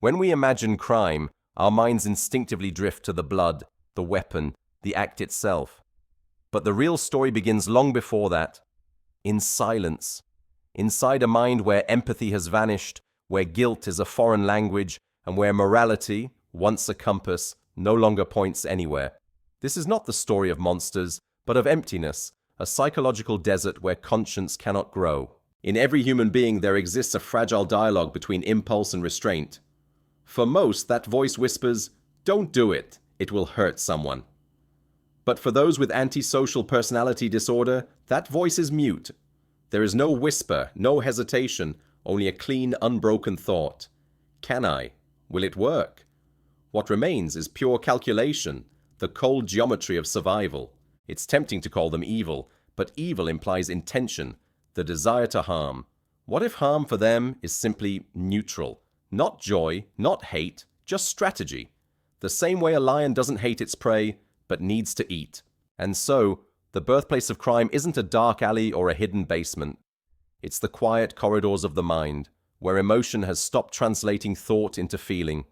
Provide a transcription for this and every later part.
When we imagine crime, our minds instinctively drift to the blood, the weapon, the act itself. But the real story begins long before that, in silence, inside a mind where empathy has vanished, where guilt is a foreign language, and where morality, once a compass, no longer points anywhere. This is not the story of monsters, but of emptiness, a psychological desert where conscience cannot grow. In every human being there exists a fragile dialogue between impulse and restraint. For most, that voice whispers, "Don't do it, it will hurt someone." But for those with antisocial personality disorder, that voice is mute. There is no whisper, no hesitation, only a clean, unbroken thought. Can I? Will it work? What remains is pure calculation, the cold geometry of survival. It's tempting to call them evil, but evil implies intention, the desire to harm. What if harm for them is simply neutral? Not joy, not hate, just strategy. The same way a lion doesn't hate its prey, but needs to eat. And so, the birthplace of crime isn't a dark alley or a hidden basement. It's the quiet corridors of the mind, where emotion has stopped translating thought into feeling.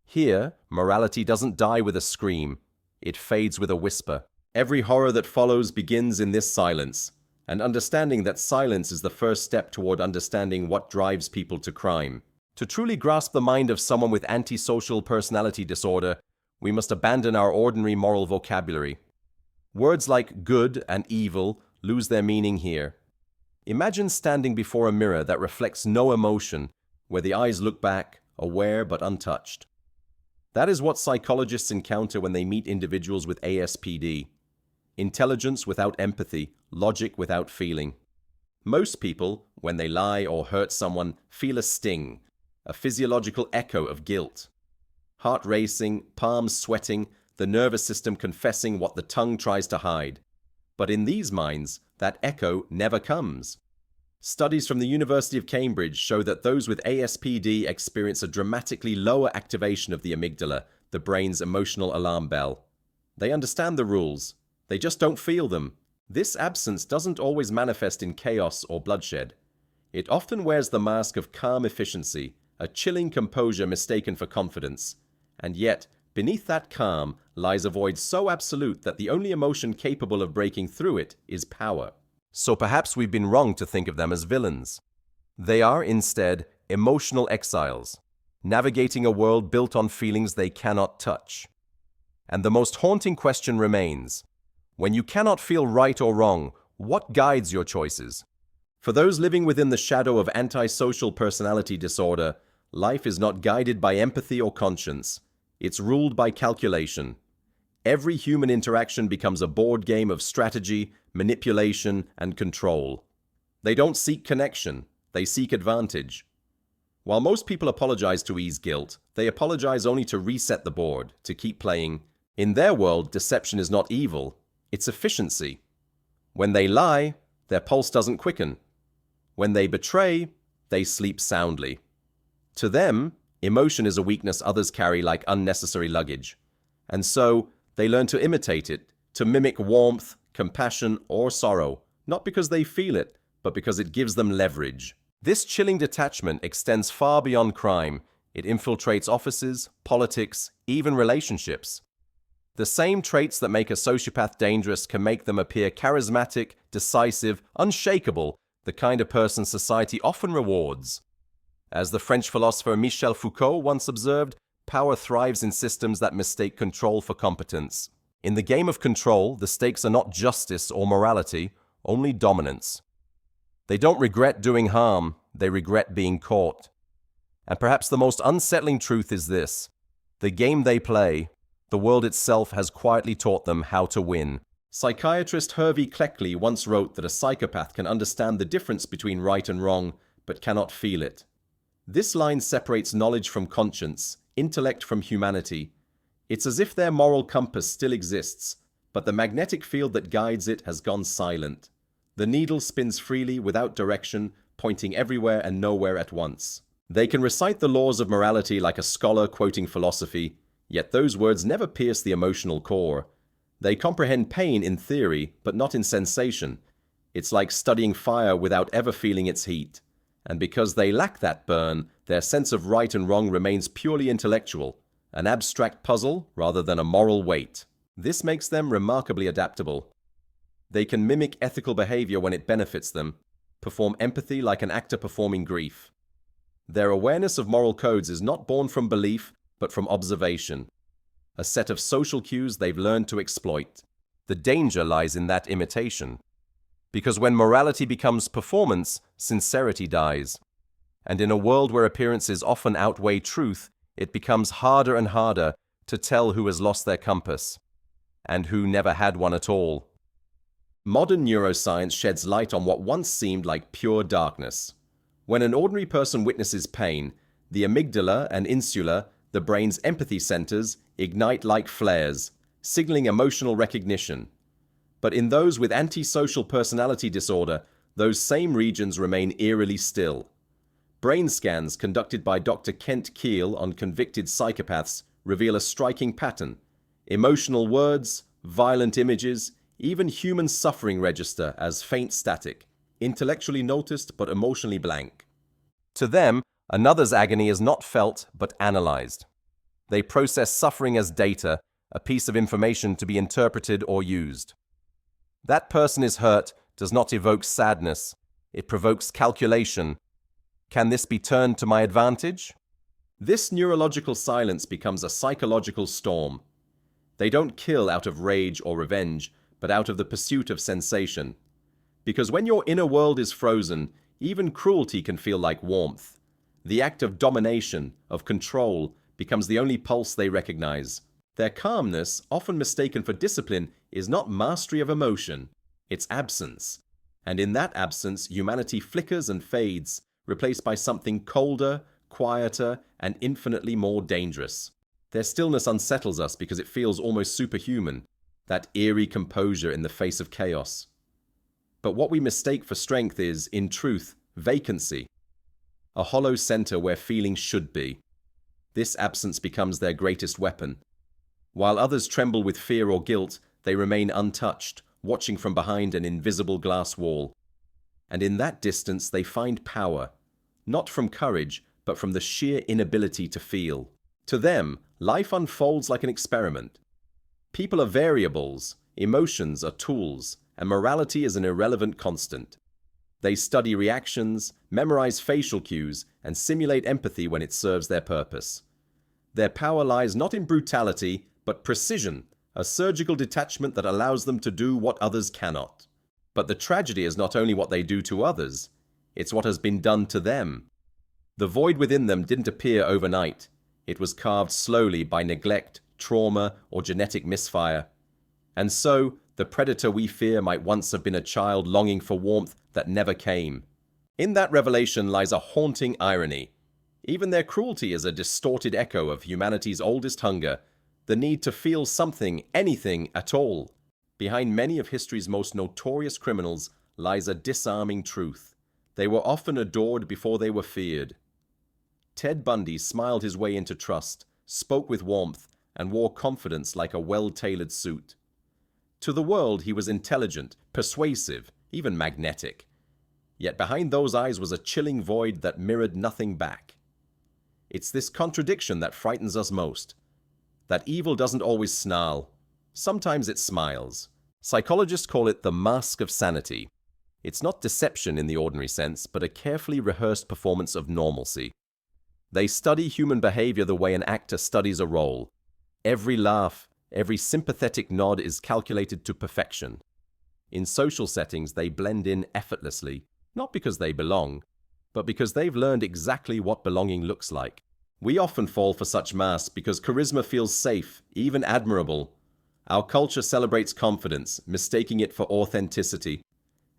Here, morality doesn't die with a scream. It fades with a whisper. Every horror that follows begins in this silence, and understanding that silence is the first step toward understanding what drives people to crime. To truly grasp the mind of someone with antisocial personality disorder, we must abandon our ordinary moral vocabulary. Words like good and evil lose their meaning here. Imagine standing before a mirror that reflects no emotion, where the eyes look back, aware but untouched. That is what psychologists encounter when they meet individuals with ASPD. Intelligence without empathy, logic without feeling. Most people, when they lie or hurt someone, feel a sting, a physiological echo of guilt. Heart racing, palms sweating, the nervous system confessing what the tongue tries to hide. But in these minds, that echo never comes. Studies from the University of Cambridge show that those with ASPD experience a dramatically lower activation of the amygdala, the brain's emotional alarm bell. They understand the rules. They just don't feel them. This absence doesn't always manifest in chaos or bloodshed. It often wears the mask of calm efficiency, a chilling composure mistaken for confidence. And yet, beneath that calm lies a void so absolute that the only emotion capable of breaking through it is power. So perhaps we've been wrong to think of them as villains. They are, instead, emotional exiles, navigating a world built on feelings they cannot touch. And the most haunting question remains: when you cannot feel right or wrong, what guides your choices? For those living within the shadow of antisocial personality disorder, life is not guided by empathy or conscience. It's ruled by calculation. Every human interaction becomes a board game of strategy, manipulation, and control. They don't seek connection, they seek advantage. While most people apologize to ease guilt, they apologize only to reset the board, to keep playing. In their world, deception is not evil, it's efficiency. When they lie, their pulse doesn't quicken. When they betray, they sleep soundly. To them, emotion is a weakness others carry like unnecessary luggage. And so, they learn to imitate it, to mimic warmth, compassion, or sorrow, not because they feel it, but because it gives them leverage. This chilling detachment extends far beyond crime. It infiltrates offices, politics, even relationships. The same traits that make a sociopath dangerous can make them appear charismatic, decisive, unshakable, the kind of person society often rewards. As the French philosopher Michel Foucault once observed, power thrives in systems that mistake control for competence. In the game of control, the stakes are not justice or morality, only dominance. They don't regret doing harm, they regret being caught. And perhaps the most unsettling truth is this: the game they play, the world itself has quietly taught them how to win. Psychiatrist Hervey Cleckley once wrote that a psychopath can understand the difference between right and wrong, but cannot feel it. This line separates knowledge from conscience, intellect from humanity. It's as if their moral compass still exists, but the magnetic field that guides it has gone silent. The needle spins freely without direction, pointing everywhere and nowhere at once. They can recite the laws of morality like a scholar quoting philosophy, yet those words never pierce the emotional core. They comprehend pain in theory, but not in sensation. It's like studying fire without ever feeling its heat. And because they lack that burn, Their sense of right and wrong remains purely intellectual, an abstract puzzle rather than a moral weight. This makes them remarkably adaptable. They can mimic ethical behavior when it benefits them, perform empathy like an actor performing grief. Their awareness of moral codes is not born from belief, but from observation, a set of social cues they've learned to exploit. The danger lies in that imitation, because when morality becomes performance, sincerity dies. And in a world where appearances often outweigh truth, it becomes harder and harder to tell who has lost their compass, and who never had one at all. Modern neuroscience sheds light on what once seemed like pure darkness. When an ordinary person witnesses pain, the amygdala and insula, the brain's empathy centers, ignite like flares, signaling emotional recognition. But in those with antisocial personality disorder, those same regions remain eerily still. Brain scans conducted by Dr. Kent Keel on convicted psychopaths reveal a striking pattern. Emotional words, violent images, even human suffering register as faint static, intellectually noticed but emotionally blank. To them, another's agony is not felt but analyzed. They process suffering as data, a piece of information to be interpreted or used. That person is hurt does not evoke sadness, it provokes calculation. Can this be turned to my advantage? This neurological silence becomes a psychological storm. They don't kill out of rage or revenge, but out of the pursuit of sensation. Because when your inner world is frozen, even cruelty can feel like warmth. The act of domination, of control, becomes the only pulse they recognize. Their calmness, often mistaken for discipline, is not mastery of emotion, it's absence. And in that absence, humanity flickers and fades, replaced by something colder, quieter, and infinitely more dangerous. Their stillness unsettles us because it feels almost superhuman, that eerie composure in the face of chaos. But what we mistake for strength is, in truth, vacancy, a hollow center where feeling should be. This absence becomes their greatest weapon. While others tremble with fear or guilt, they remain untouched, watching from behind an invisible glass wall. And in that distance they find power, not from courage, but from the sheer inability to feel. To them, life unfolds like an experiment. People are variables, emotions are tools, and morality is an irrelevant constant. They study reactions, memorize facial cues, and simulate empathy when it serves their purpose. Their power lies not in brutality, but precision, a surgical detachment that allows them to do what others cannot. But the tragedy is not only what they do to others, it's what has been done to them. The void within them didn't appear overnight. It was carved slowly by neglect, trauma, or genetic misfire. And so, the predator we fear might once have been a child longing for warmth that never came. In that revelation lies a haunting irony. Even their cruelty is a distorted echo of humanity's oldest hunger, the need to feel something, anything at all. Behind many of history's most notorious criminals lies a disarming truth. They were often adored before they were feared. Ted Bundy smiled his way into trust, spoke with warmth, and wore confidence like a well-tailored suit. To the world, he was intelligent, persuasive, even magnetic. Yet behind those eyes was a chilling void that mirrored nothing back. It's this contradiction that frightens us most. That evil doesn't always snarl. Sometimes it smiles. Psychologists call it the mask of sanity. It's not deception in the ordinary sense, but a carefully rehearsed performance of normalcy. They study human behavior the way an actor studies a role. Every laugh, every sympathetic nod is calculated to perfection. In social settings, they blend in effortlessly, not because they belong, but because they've learned exactly what belonging looks like. We often fall for such masks because charisma feels safe, even admirable. Our culture celebrates confidence, mistaking it for authenticity.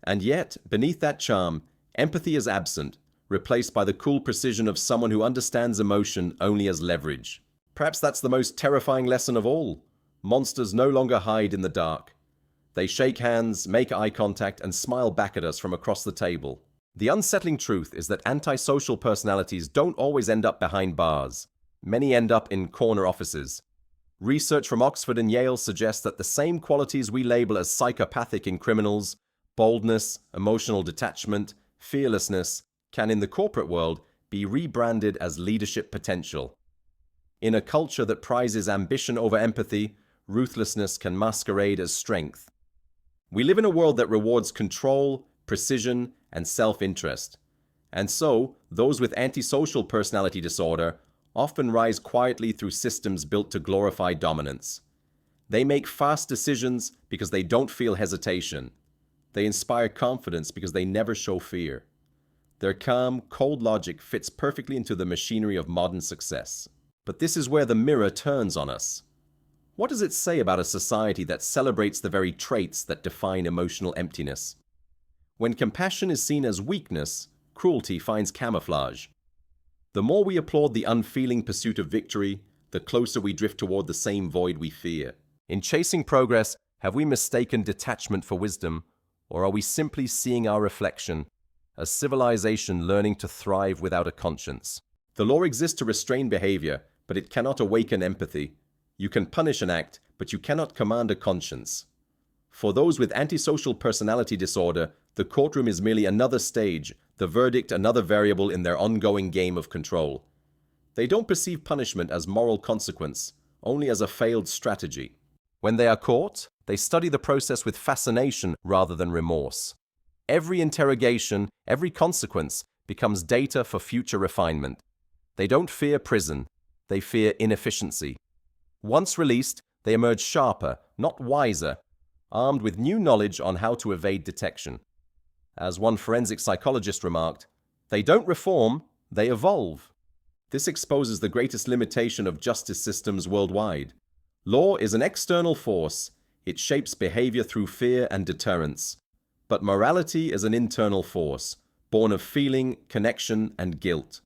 And yet, beneath that charm, empathy is absent, replaced by the cool precision of someone who understands emotion only as leverage. Perhaps that's the most terrifying lesson of all. Monsters no longer hide in the dark. They shake hands, make eye contact, and smile back at us from across the table. The unsettling truth is that antisocial personalities don't always end up behind bars. Many end up in corner offices. Research from Oxford and Yale suggests that the same qualities we label as psychopathic in criminals, boldness, emotional detachment, fearlessness, can in the corporate world be rebranded as leadership potential. In a culture that prizes ambition over empathy, ruthlessness can masquerade as strength. We live in a world that rewards control, precision, and self-interest. And so, those with antisocial personality disorder often rise quietly through systems built to glorify dominance. They make fast decisions because they don't feel hesitation. They inspire confidence because they never show fear. Their calm, cold logic fits perfectly into the machinery of modern success. But this is where the mirror turns on us. What does it say about a society that celebrates the very traits that define emotional emptiness? When compassion is seen as weakness, cruelty finds camouflage. The more we applaud the unfeeling pursuit of victory, the closer we drift toward the same void we fear. In chasing progress, have we mistaken detachment for wisdom, or are we simply seeing our reflection, a civilization learning to thrive without a conscience? The law exists to restrain behavior, but it cannot awaken empathy. You can punish an act, but you cannot command a conscience. For those with antisocial personality disorder, the courtroom is merely another stage, the verdict another variable in their ongoing game of control. They don't perceive punishment as moral consequence, only as a failed strategy. When they are caught, they study the process with fascination rather than remorse. Every interrogation, every consequence becomes data for future refinement. They don't fear prison, they fear inefficiency. Once released, they emerge sharper, not wiser, armed with new knowledge on how to evade detection. As one forensic psychologist remarked, they don't reform, they evolve. This exposes the greatest limitation of justice systems worldwide. Law is an external force. It shapes behavior through fear and deterrence. But morality is an internal force, born of feeling, connection, and guilt.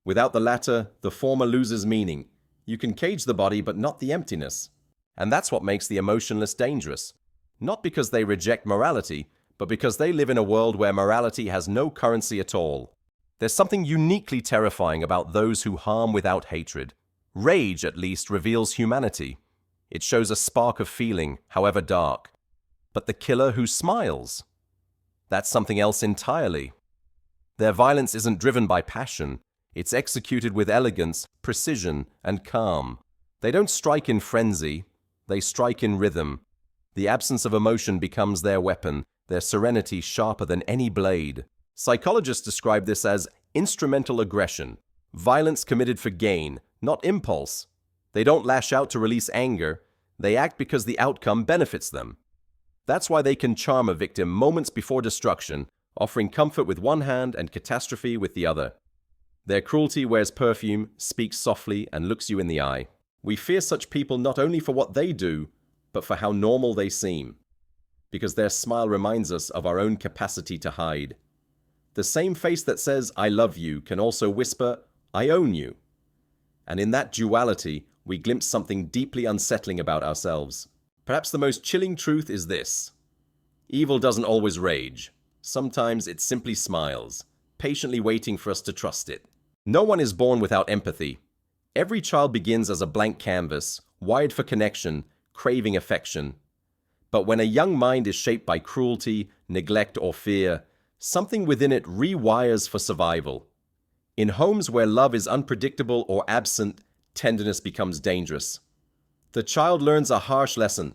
Without the latter, the former loses meaning. You can cage the body, but not the emptiness. And that's what makes the emotionless dangerous. Not because they reject morality, but because they live in a world where morality has no currency at all. There's something uniquely terrifying about those who harm without hatred. Rage, at least, reveals humanity. It shows a spark of feeling, however dark. But the killer who smiles? That's something else entirely. Their violence isn't driven by passion. It's executed with elegance, precision, and calm. They don't strike in frenzy. They strike in rhythm. The absence of emotion becomes their weapon, their serenity sharper than any blade. Psychologists describe this as instrumental aggression, violence committed for gain, not impulse. They don't lash out to release anger. They act because the outcome benefits them. That's why they can charm a victim moments before destruction, offering comfort with one hand and catastrophe with the other. Their cruelty wears perfume, speaks softly, and looks you in the eye. We fear such people not only for what they do, but for how normal they seem. Because their smile reminds us of our own capacity to hide. The same face that says, "I love you," can also whisper, "I own you." And in that duality, we glimpse something deeply unsettling about ourselves. Perhaps the most chilling truth is this. Evil doesn't always rage. Sometimes it simply smiles, patiently waiting for us to trust it. No one is born without empathy. Every child begins as a blank canvas, wired for connection, craving affection. But when a young mind is shaped by cruelty, neglect, or fear, something within it rewires for survival. In homes where love is unpredictable or absent, tenderness becomes dangerous. The child learns a harsh lesson.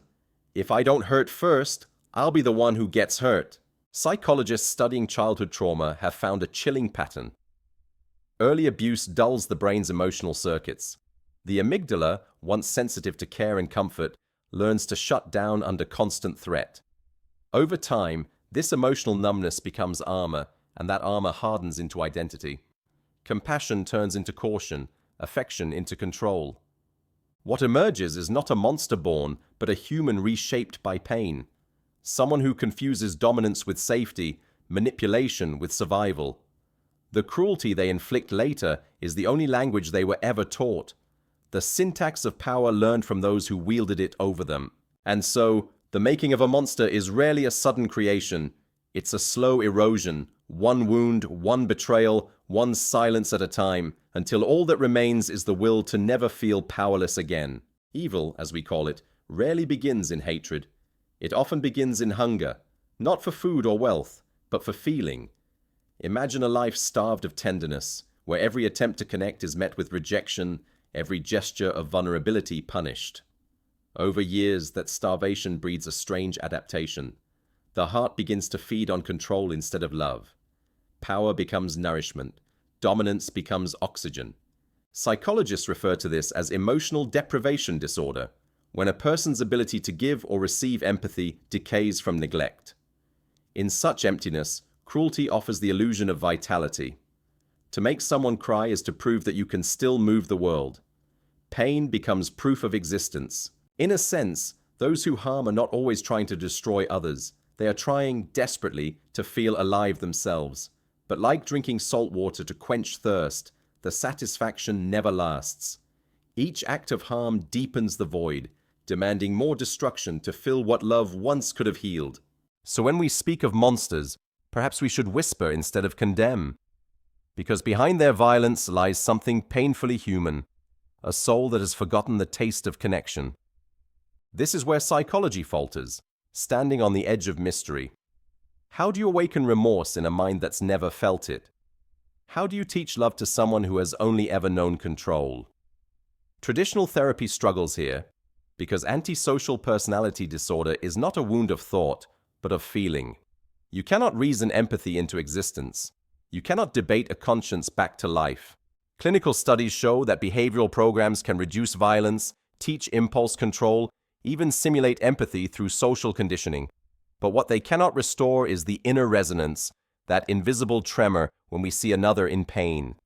If I don't hurt first, I'll be the one who gets hurt. Psychologists studying childhood trauma have found a chilling pattern. Early abuse dulls the brain's emotional circuits. The amygdala, once sensitive to care and comfort, learns to shut down under constant threat. Over time, this emotional numbness becomes armor, and that armor hardens into identity. Compassion turns into caution, affection into control. What emerges is not a monster born, but a human reshaped by pain. Someone who confuses dominance with safety, manipulation with survival. The cruelty they inflict later is the only language they were ever taught. The syntax of power learned from those who wielded it over them. And so, the making of a monster is rarely a sudden creation. It's a slow erosion, one wound, one betrayal, one silence at a time, until all that remains is the will to never feel powerless again. Evil, as we call it, rarely begins in hatred. It often begins in hunger, not for food or wealth, but for feeling. Imagine a life starved of tenderness, where every attempt to connect is met with rejection, every gesture of vulnerability punished. Over years, that starvation breeds a strange adaptation. The heart begins to feed on control instead of love. Power becomes nourishment. Dominance becomes oxygen. Psychologists refer to this as emotional deprivation disorder, when a person's ability to give or receive empathy decays from neglect. In such emptiness, cruelty offers the illusion of vitality. To make someone cry is to prove that you can still move the world. Pain becomes proof of existence. In a sense, those who harm are not always trying to destroy others. They are trying desperately to feel alive themselves. But like drinking salt water to quench thirst, the satisfaction never lasts. Each act of harm deepens the void, demanding more destruction to fill what love once could have healed. So when we speak of monsters, perhaps we should whisper instead of condemn. Because behind their violence lies something painfully human, a soul that has forgotten the taste of connection. This is where psychology falters, standing on the edge of mystery. How do you awaken remorse in a mind that's never felt it? How do you teach love to someone who has only ever known control? Traditional therapy struggles here, because antisocial personality disorder is not a wound of thought, but of feeling. You cannot reason empathy into existence. You cannot debate a conscience back to life. Clinical studies show that behavioral programs can reduce violence, teach impulse control, even simulate empathy through social conditioning. But what they cannot restore is the inner resonance, that invisible tremor when we see another in pain.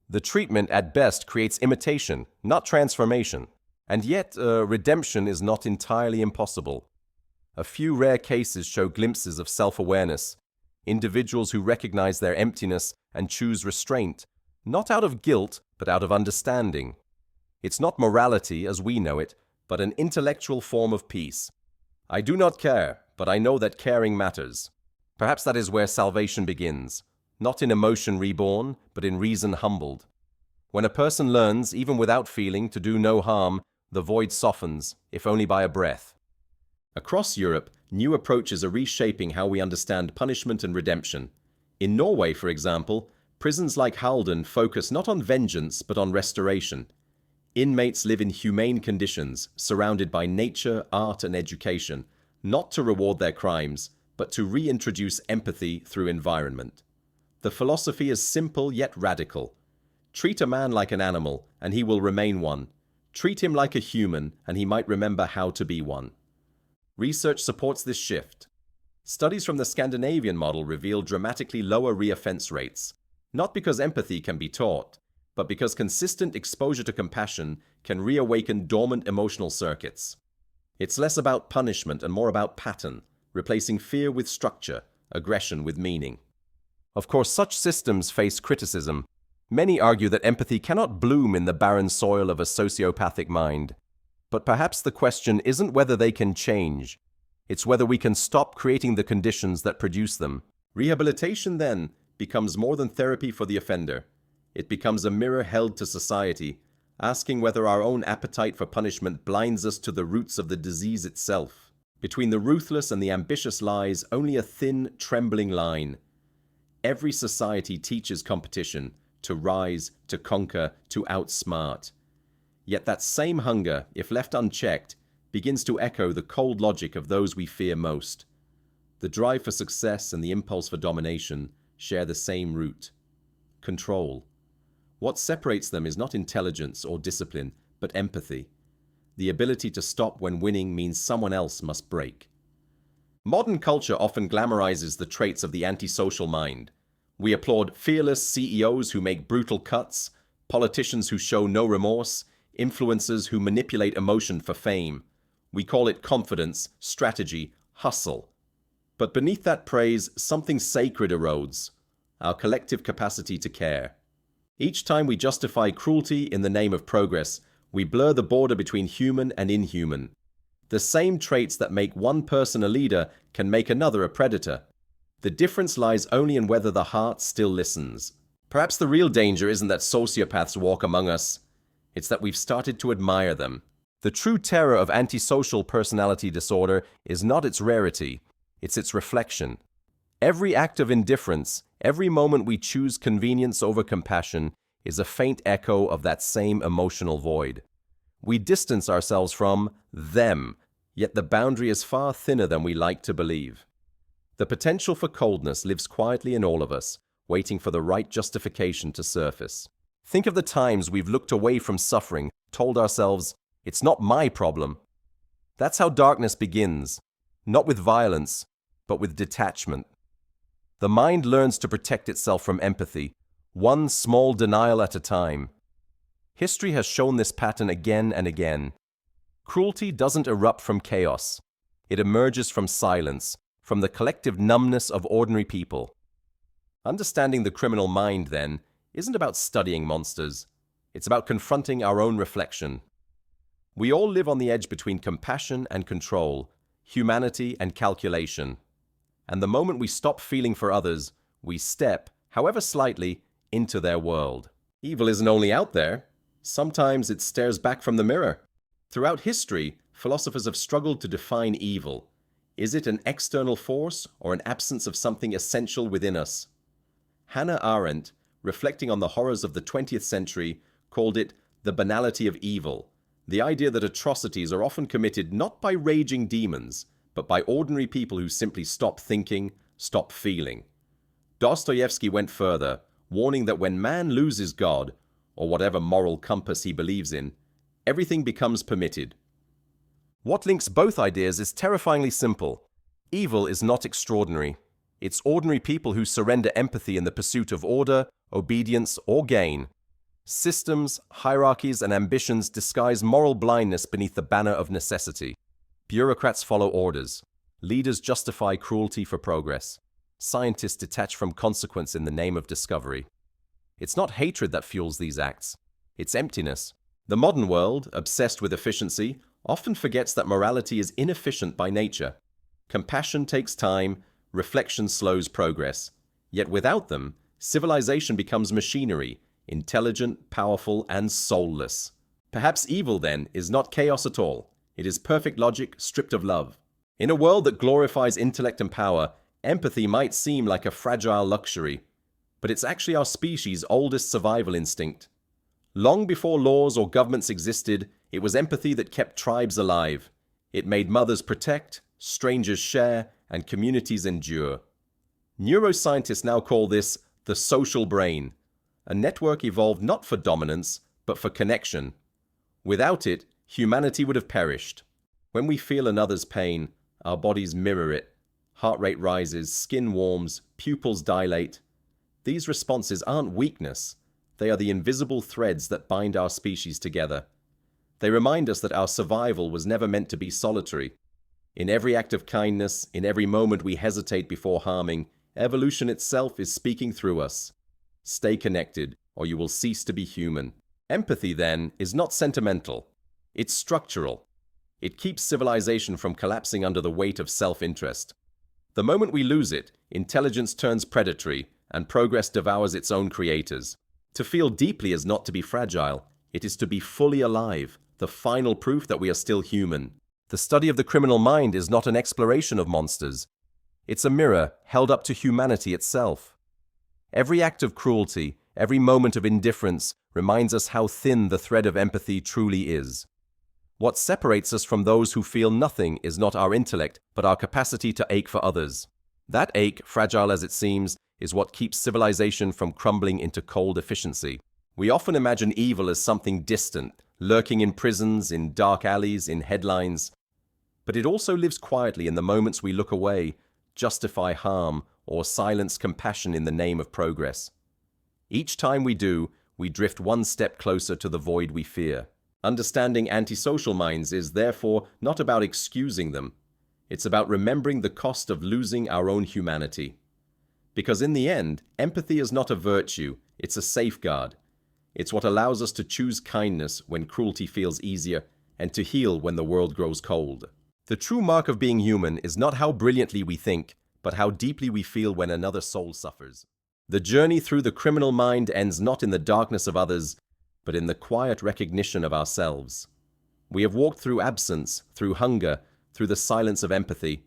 The treatment at best creates imitation, not transformation. And yet, redemption is not entirely impossible. A few rare cases show glimpses of self-awareness, individuals who recognize their emptiness and choose restraint, not out of guilt, but out of understanding. It's not morality as we know it, but an intellectual form of peace. I do not care, but I know that caring matters. Perhaps that is where salvation begins, not in emotion reborn, but in reason humbled. When a person learns, even without feeling, to do no harm, the void softens, if only by a breath. Across Europe, new approaches are reshaping how we understand punishment and redemption. In Norway, for example, prisons like Halden focus not on vengeance, but on restoration. Inmates live in humane conditions, surrounded by nature, art, and education, not to reward their crimes, but to reintroduce empathy through environment. The philosophy is simple yet radical. Treat a man like an animal, and he will remain one. Treat him like a human, and he might remember how to be one. Research supports this shift. Studies from the Scandinavian model reveal dramatically lower reoffense rates, not because empathy can be taught, but because consistent exposure to compassion can reawaken dormant emotional circuits. It's less about punishment and more about pattern, replacing fear with structure, aggression with meaning. Of course, such systems face criticism. Many argue that empathy cannot bloom in the barren soil of a sociopathic mind. But perhaps the question isn't whether they can change. It's whether we can stop creating the conditions that produce them. Rehabilitation, then, becomes more than therapy for the offender. It becomes a mirror held to society, asking whether our own appetite for punishment blinds us to the roots of the disease itself. Between the ruthless and the ambitious lies only a thin, trembling line. Every society teaches competition, to rise, to conquer, to outsmart. Yet that same hunger, if left unchecked, begins to echo the cold logic of those we fear most. The drive for success and the impulse for domination share the same root: control. What separates them is not intelligence or discipline, but empathy. The ability to stop when winning means someone else must break. Modern culture often glamorizes the traits of the antisocial mind. We applaud fearless CEOs who make brutal cuts, politicians who show no remorse, influencers who manipulate emotion for fame. We call it confidence, strategy, hustle. But beneath that praise, something sacred erodes: our collective capacity to care. Each time we justify cruelty in the name of progress, we blur the border between human and inhuman. The same traits that make one person a leader can make another a predator. The difference lies only in whether the heart still listens. Perhaps the real danger isn't that sociopaths walk among us. It's that we've started to admire them. The true terror of antisocial personality disorder is not its rarity, it's its reflection. Every act of indifference, every moment we choose convenience over compassion, is a faint echo of that same emotional void. We distance ourselves from them, yet the boundary is far thinner than we like to believe. The potential for coldness lives quietly in all of us, waiting for the right justification to surface. Think of the times we've looked away from suffering, told ourselves, "It's not my problem." That's how darkness begins, not with violence, but with detachment. The mind learns to protect itself from empathy, one small denial at a time. History has shown this pattern again and again. Cruelty doesn't erupt from chaos. It emerges from silence, from the collective numbness of ordinary people. Understanding the criminal mind, then, isn't about studying monsters. It's about confronting our own reflection. We all live on the edge between compassion and control, humanity and calculation. And the moment we stop feeling for others, we step, however slightly, into their world. Evil isn't only out there. Sometimes it stares back from the mirror. Throughout history, philosophers have struggled to define evil. Is it an external force or an absence of something essential within us? Hannah Arendt, reflecting on the horrors of the 20th century, called it the banality of evil, the idea that atrocities are often committed not by raging demons, but by ordinary people who simply stop thinking, stop feeling. Dostoevsky went further, warning that when man loses God, or whatever moral compass he believes in, everything becomes permitted. What links both ideas is terrifyingly simple. Evil is not extraordinary. It's ordinary people who surrender empathy in the pursuit of order, obedience, or gain. Systems, hierarchies, and ambitions disguise moral blindness beneath the banner of necessity. Bureaucrats follow orders. Leaders justify cruelty for progress. Scientists detach from consequence in the name of discovery. It's not hatred that fuels these acts. It's emptiness. The modern world, obsessed with efficiency, often forgets that morality is inefficient by nature. Compassion takes time, reflection slows progress. Yet without them, civilization becomes machinery, intelligent, powerful, and soulless. Perhaps evil, then, is not chaos at all. It is perfect logic stripped of love. In a world that glorifies intellect and power, empathy might seem like a fragile luxury, but it's actually our species' oldest survival instinct. Long before laws or governments existed, it was empathy that kept tribes alive. It made mothers protect, strangers share, and communities endure. Neuroscientists now call this the social brain. A network evolved not for dominance, but for connection. Without it, humanity would have perished. When we feel another's pain, our bodies mirror it. Heart rate rises, skin warms, pupils dilate. These responses aren't weakness. They are the invisible threads that bind our species together. They remind us that our survival was never meant to be solitary. In every act of kindness, in every moment we hesitate before harming, evolution itself is speaking through us. Stay connected, or you will cease to be human. Empathy, then, is not sentimental. It's structural. It keeps civilization from collapsing under the weight of self-interest. The moment we lose it, intelligence turns predatory, and progress devours its own creators. To feel deeply is not to be fragile. It is to be fully alive, the final proof that we are still human. The study of the criminal mind is not an exploration of monsters. It's a mirror held up to humanity itself. Every act of cruelty, every moment of indifference reminds us how thin the thread of empathy truly is. What separates us from those who feel nothing is not our intellect, but our capacity to ache for others. That ache, fragile as it seems, is what keeps civilization from crumbling into cold efficiency. We often imagine evil as something distant, lurking in prisons, in dark alleys, in headlines. But it also lives quietly in the moments we look away, justify harm, or silence compassion in the name of progress. Each time we do, we drift one step closer to the void we fear. Understanding antisocial minds is therefore not about excusing them. It's about remembering the cost of losing our own humanity. Because in the end, empathy is not a virtue, it's a safeguard. It's what allows us to choose kindness when cruelty feels easier, and to heal when the world grows cold. The true mark of being human is not how brilliantly we think, but how deeply we feel when another soul suffers. The journey through the criminal mind ends not in the darkness of others, but in the quiet recognition of ourselves. We have walked through absence, through hunger, through the silence of empathy,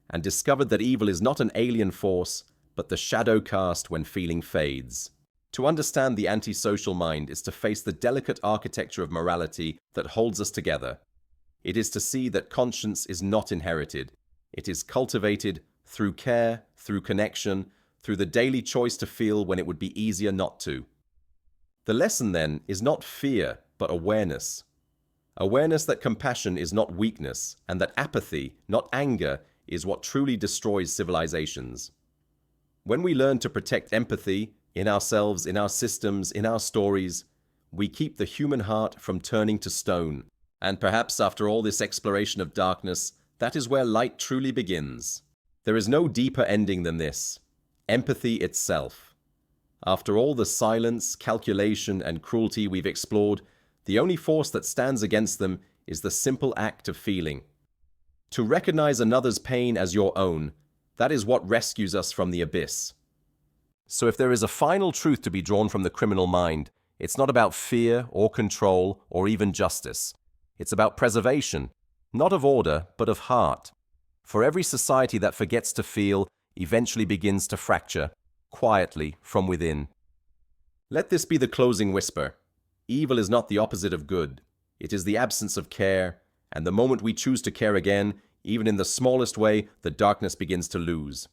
and discovered that evil is not an alien force, but the shadow cast when feeling fades. To understand the antisocial mind is to face the delicate architecture of morality that holds us together. It is to see that conscience is not inherited. It is cultivated through care, through connection, through the daily choice to feel when it would be easier not to. The lesson, then, is not fear, but awareness. Awareness that compassion is not weakness, and that apathy, not anger, is what truly destroys civilizations. When we learn to protect empathy, in ourselves, in our systems, in our stories, we keep the human heart from turning to stone. And perhaps after all this exploration of darkness, that is where light truly begins. There is no deeper ending than this: empathy itself. After all the silence, calculation, and cruelty we've explored, the only force that stands against them is the simple act of feeling. To recognize another's pain as your own, that is what rescues us from the abyss. So if there is a final truth to be drawn from the criminal mind, it's not about fear or control or even justice. It's about preservation, not of order, but of heart. For every society that forgets to feel eventually begins to fracture, quietly from within. Let this be the closing whisper. Evil is not the opposite of good. It is the absence of care, and the moment we choose to care again, even in the smallest way, the darkness begins to lose.